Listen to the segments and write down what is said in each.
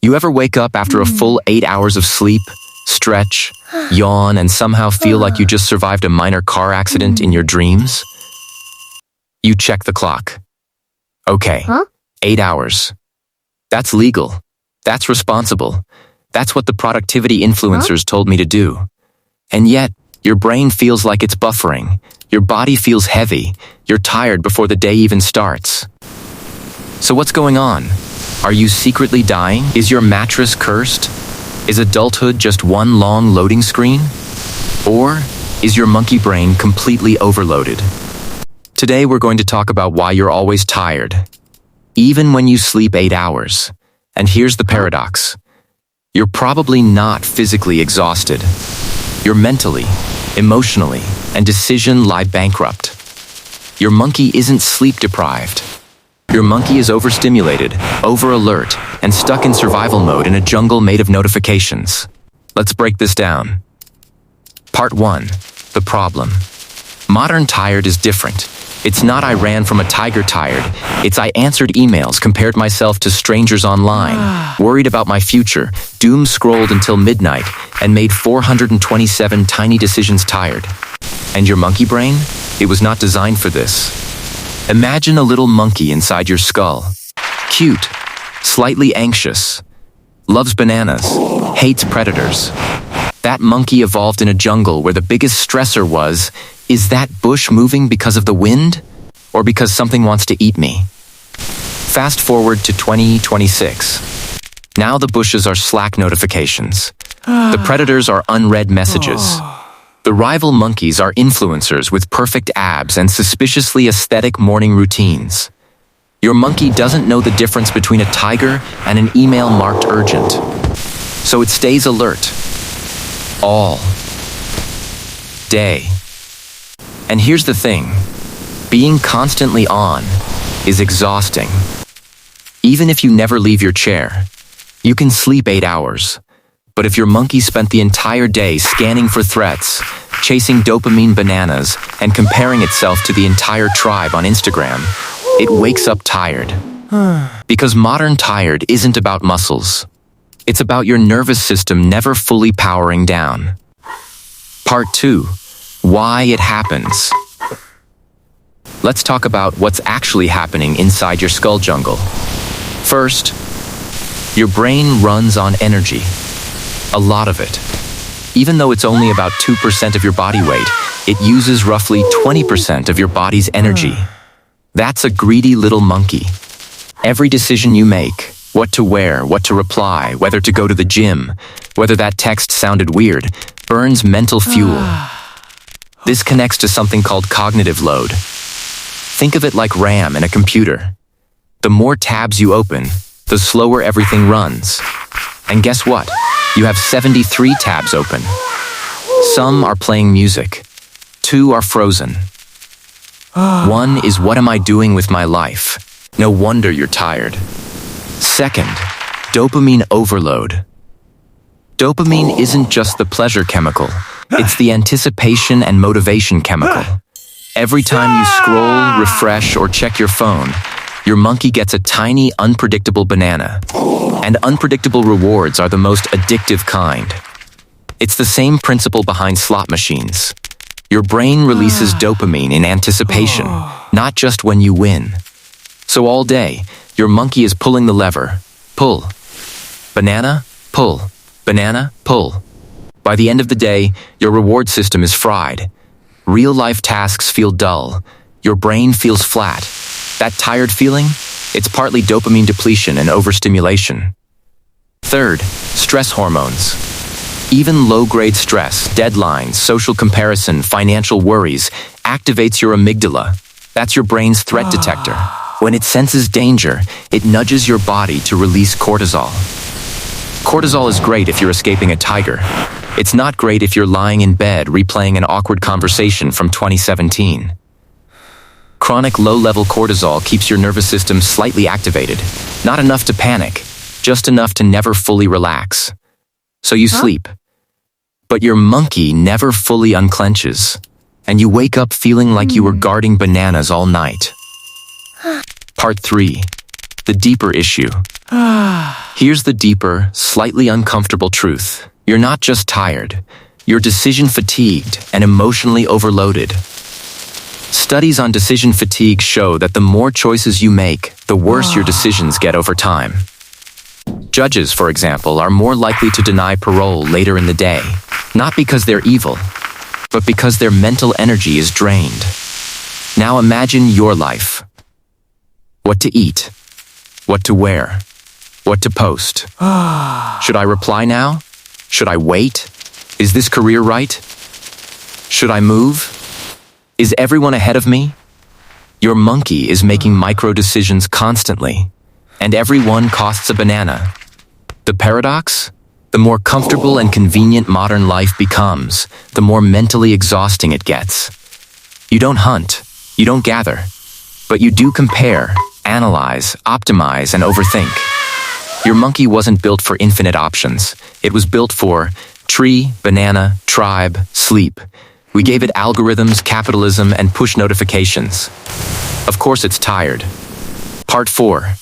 You ever wake up after a full 8 hours of sleep, stretch, yawn, and somehow feel like you just survived a minor car accident in your dreams? You check the clock. Okay, 8 hours. That's legal. That's responsible. That's what the productivity influencers told me to do. And yet, your brain feels like it's buffering. Your body feels heavy. You're tired before the day even starts. So what's going on? Are you secretly dying? Is your mattress cursed? Is adulthood just one long loading screen? Or is your monkey brain completely overloaded? Today we're going to talk about why you're always tired, even when you sleep 8 hours. And here's the paradox. You're probably not physically exhausted. You're mentally, emotionally, and decision lie bankrupt. Your monkey isn't sleep deprived. Your monkey is overstimulated, over-alert, and stuck in survival mode in a jungle made of notifications. Let's break this down. Part 1. The problem. Modern tired is different. It's not I ran from a tiger tired. It's I answered emails, compared myself to strangers online, worried about my future, doom scrolled until midnight, and made 427 tiny decisions tired. And your monkey brain? It was not designed for this. Imagine a little monkey inside your skull. Cute, slightly anxious, loves bananas, hates predators. That monkey evolved in a jungle where the biggest stressor was, is that bush moving because of the wind? Or because something wants to eat me? Fast forward to 2026. Now the bushes are Slack notifications. The predators are unread messages. The rival monkeys are influencers with perfect abs and suspiciously aesthetic morning routines. Your monkey doesn't know the difference between a tiger and an email marked urgent. So it stays alert. All day. And here's the thing. Being constantly on is exhausting. Even if you never leave your chair, you can sleep 8 hours. But if your monkey spent the entire day scanning for threats, chasing dopamine bananas, and comparing itself to the entire tribe on Instagram, it wakes up tired. Because modern tired isn't about muscles. It's about your nervous system never fully powering down. Part 2. Why it happens. Let's talk about what's actually happening inside your skull jungle. First, your brain runs on energy. A lot of it. Even though it's only about 2% of your body weight, it uses roughly 20% of your body's energy. That's a greedy little monkey. Every decision you make, what to wear, what to reply, whether to go to the gym, whether that text sounded weird, burns mental fuel. This connects to something called cognitive load. Think of it like RAM in a computer. The more tabs you open, the slower everything runs. And guess what? You have 73 tabs open. Some are playing music. 2 are frozen. 1 is what am I doing with my life? No wonder you're tired. Second, dopamine overload. Dopamine isn't just the pleasure chemical. It's the anticipation and motivation chemical. Every time you scroll, refresh, or check your phone, your monkey gets a tiny, unpredictable banana. And unpredictable rewards are the most addictive kind. It's the same principle behind slot machines. Your brain releases dopamine in anticipation, not just when you win. So all day, your monkey is pulling the lever. Pull. Banana, pull. Banana, pull. By the end of the day, your reward system is fried. Real-life tasks feel dull. Your brain feels flat. That tired feeling? It's partly dopamine depletion and overstimulation. Third, stress hormones. Even low-grade stress, deadlines, social comparison, financial worries activates your amygdala. That's your brain's threat detector. When it senses danger, it nudges your body to release cortisol. Cortisol is great if you're escaping a tiger. It's not great if you're lying in bed replaying an awkward conversation from 2017. Chronic low-level cortisol keeps your nervous system slightly activated. Not enough to panic, just enough to never fully relax. So you sleep. But your monkey never fully unclenches, and you wake up feeling like you were guarding bananas all night. Part 3. the deeper issue. Here's the deeper, slightly uncomfortable truth. You're not just tired. You're decision fatigued and emotionally overloaded. Studies on decision fatigue show that the more choices you make, the worse your decisions get over time. Judges, for example, are more likely to deny parole later in the day, not because they're evil, but because their mental energy is drained. Now imagine your life. What to eat, what to wear, what to post. Should I reply now? Should I wait? Is this career right? Should I move? Is everyone ahead of me? Your monkey is making micro decisions constantly, and every one costs a banana. The paradox? The more comfortable and convenient modern life becomes, the more mentally exhausting it gets. You don't hunt, you don't gather, but you do compare, analyze, optimize, and overthink. Your monkey wasn't built for infinite options. It was built for tree, banana, tribe, sleep. We gave it algorithms, capitalism, and push notifications. Of course it's tired. Part 4.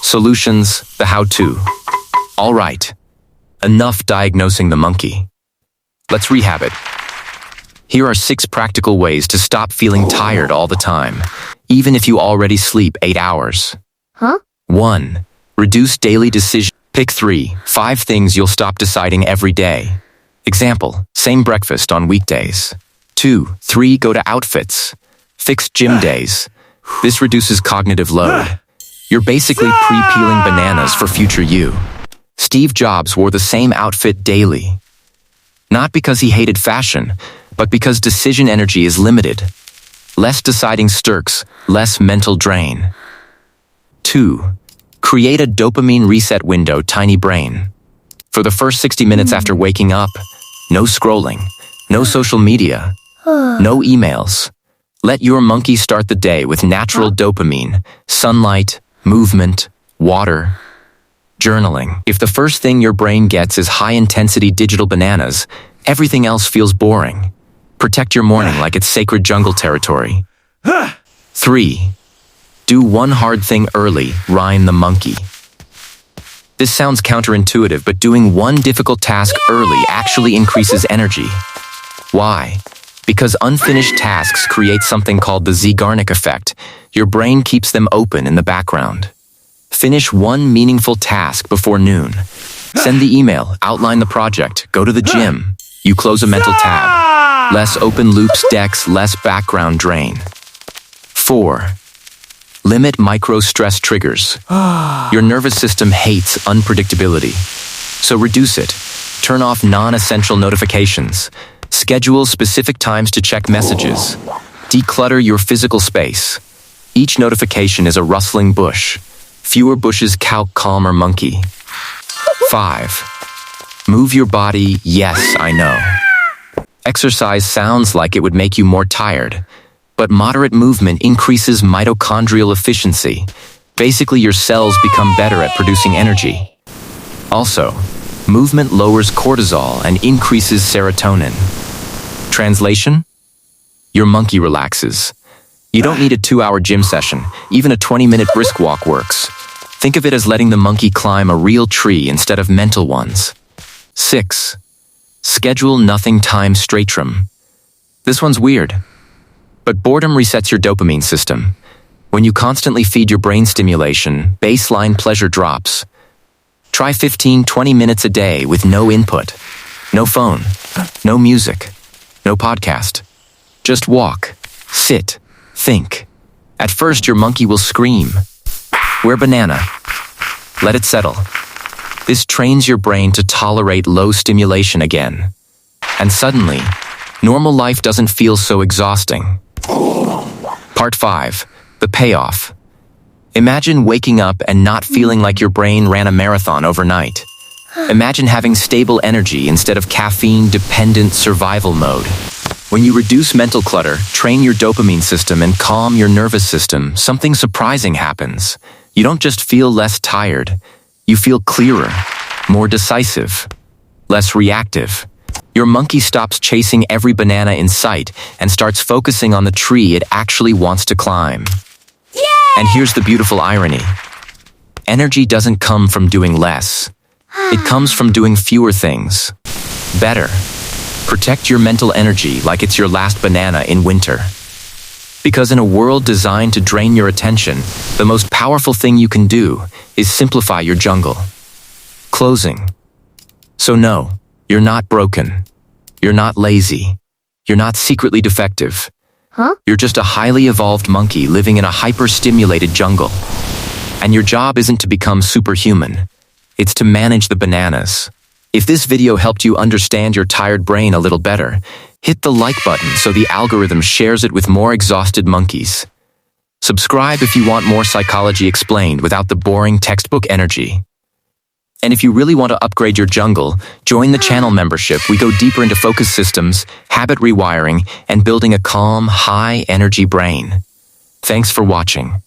Solutions, the how-to. All right. Enough diagnosing the monkey. Let's rehab it. Here are 6 practical ways to stop feeling tired all the time, even if you already sleep 8 hours. 1. Reduce daily decisions. Pick 5 things you'll stop deciding every day. Example, same breakfast on weekdays. 3. Go to outfits. Fixed gym days. This reduces cognitive load. You're basically pre-peeling bananas for future you. Steve Jobs wore the same outfit daily. Not because he hated fashion, but because decision energy is limited. Less deciding stirks, less mental drain. 2. Create a dopamine reset window, tiny brain. For the first 60 minutes after waking up, no scrolling, no social media, no emails. Let your monkey start the day with natural dopamine, sunlight, movement, water, journaling. If the first thing your brain gets is high-intensity digital bananas, everything else feels boring. Protect your morning like it's sacred jungle territory. 3. Do one hard thing early, Ryan the monkey. This sounds counterintuitive, but doing one difficult task early actually increases energy. Why? Because unfinished tasks create something called the Zeigarnik effect. Your brain keeps them open in the background. Finish one meaningful task before noon. Send the email, outline the project, go to the gym. You close a mental tab. Less open loops decks, less background drain. 4. Limit micro-stress triggers. Your nervous system hates unpredictability. So reduce it. Turn off non-essential notifications. Schedule specific times to check messages. Declutter your physical space. Each notification is a rustling bush. Fewer bushes, calmer monkey. 5. Move your body, yes, I know. Exercise sounds like it would make you more tired, but moderate movement increases mitochondrial efficiency. Basically, your cells become better at producing energy. Also, movement lowers cortisol and increases serotonin. Translation? Your monkey relaxes. You don't need a 2-hour gym session. Even a 20-minute brisk walk works. Think of it as letting the monkey climb a real tree instead of mental ones. 6. Schedule nothing time straightrum. This one's weird, but boredom resets your dopamine system. When you constantly feed your brain stimulation, baseline pleasure drops. Try 15-20 minutes a day with no input. No phone, no music, no podcast. Just walk, sit, think. At first, your monkey will scream. Wear banana. Let it settle. This trains your brain to tolerate low stimulation again. And suddenly, normal life doesn't feel so exhausting. Part 5. The payoff. Imagine waking up and not feeling like your brain ran a marathon overnight. Imagine having stable energy instead of caffeine-dependent survival mode. When you reduce mental clutter, train your dopamine system, and calm your nervous system, something surprising happens. You don't just feel less tired. You feel clearer, more decisive, less reactive. Your monkey stops chasing every banana in sight and starts focusing on the tree it actually wants to climb. Yay! And here's the beautiful irony. energy doesn't come from doing less. It comes from doing fewer things. Better. Protect your mental energy like it's your last banana in winter. Because in a world designed to drain your attention, the most powerful thing you can do is simplify your jungle. Closing. So no, you're not broken. You're not lazy. You're not secretly defective. You're just a highly evolved monkey living in a hyper-stimulated jungle. And your job isn't to become superhuman. It's to manage the bananas. If this video helped you understand your tired brain a little better, hit the like button so the algorithm shares it with more exhausted monkeys. Subscribe if you want more psychology explained without the boring textbook energy. And if you really want to upgrade your jungle, join the channel membership. We go deeper into focus systems, habit rewiring, and building a calm, high-energy brain. Thanks for watching.